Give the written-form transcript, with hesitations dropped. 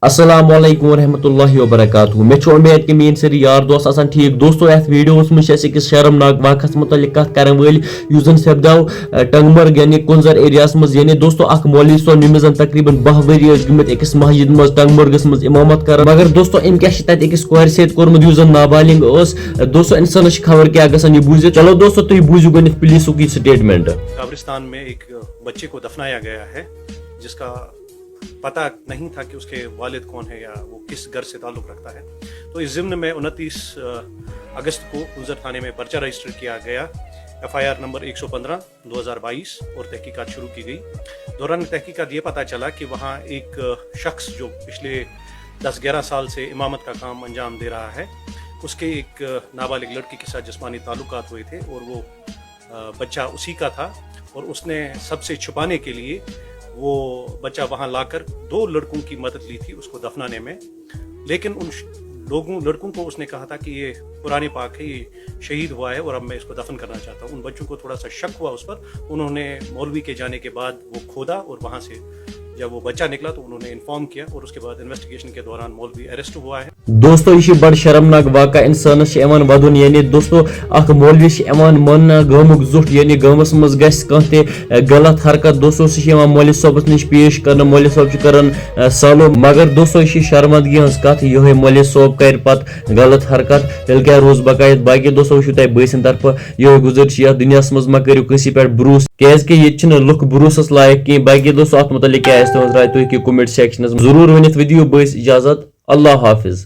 السلام علیکم ورحمۃ اللہ وبرکاتہ مے امید کہ میری ساری یار دوست آسان ٹھیک دوستو ات ویڈیوس مجھ أکس شرمناک واقعس متعلق کت کرن ول یس زن سپداو ٹنگمرگ یعنی کنزر ایریاس مز یعنی دوستو اخ مولوی صٲب ییٚمِس زن تقریباً 10 ؤری گٔمٕتۍ أکِس مسجد مز ٹنگمرگس مز امامت کران مگر دوستو أمۍ کیٛاہ چھِ تتہِ أکِس کورِ سۭتۍ کوٚرمُت یُس زن نابالغ ٲس دوستو انسانس چھِ خبر کیٛاہ گژھان یہِ بوٗزِتھ چلو دوستو تُہۍ بوٗزِو گۄڈنٮ۪تھ پُلیٖسُک یہِ سٹیٹمنٹ قبرستان میں ایک بچے کو دفنایا گیا ہے جس کا پتہ نہیں تھا کہ اس کے والد کون ہے یا وہ کس گھر سے تعلق رکھتا ہے. تو اس ضمن میں 29 اگست کو کنزر تھانے میں پرچہ رجسٹر کیا گیا FIR نمبر 115/2022 اور تحقیقات شروع کی گئی. دوران تحقیقات یہ پتہ چلا کہ وہاں ایک شخص جو پچھلے 10-11 سال سے امامت کا کام انجام دے رہا ہے اس کے ایک نابالغ لڑکی کے ساتھ جسمانی تعلقات ہوئے تھے اور وہ بچہ اسی کا تھا اور اس نے سب سے چھپانے کے لیے وہ بچہ وہاں لا کر 2 لڑکوں کی مدد لی تھی اس کو دفنانے میں. لیکن ان لڑکوں کو اس نے کہا تھا کہ یہ قرآن پاک ہے, یہ شہید ہوا ہے اور اب میں اس کو دفن کرنا چاہتا ہوں. ان بچوں کو تھوڑا سا شک ہوا اس پر, انہوں نے مولوی کے جانے کے بعد وہ کھودا اور وہاں سے جب وہ بچہ نکلا تو انہوں نے انفارم کیا اور اس کے بعد انویسٹیگیشن کے دوران مولوی اریسٹ ہوا ہے. دوستو یہ بڑ شرمناک واقعہ انسانس ودن یعنی دوستو اخ مولوی من گامک زٹ یعنی گامس مز گھس کانٛہہ تہِ غلط حرکت دوستو سہ مولوی صٲبس نش پیش کرنا مولوی صٲب کران سالو مگر دوستو یہ شرمندگی ہز کت یہ مولوی صٲب کر پتہ غلط حرکت تیل کیا روز بقایت باقی دوستو وچھو تہ بٲسِن طرف یہ گزرش یتھ دنیا مز ما کٔرِو کٲنٛسہِ پٮ۪ٹھ بروس کیازِ کہ یہ چھنہٕ لُکھ بروسس لایق کینٛہہ. باقی دوستو ات متعلق کیا آسہِ تُہنٛز راے تُہۍ ہیٚکِو کومنٹ سیکشنس ضرور ؤنِتھ. ودِیو بٲیس اجازت. اللہ حافظ.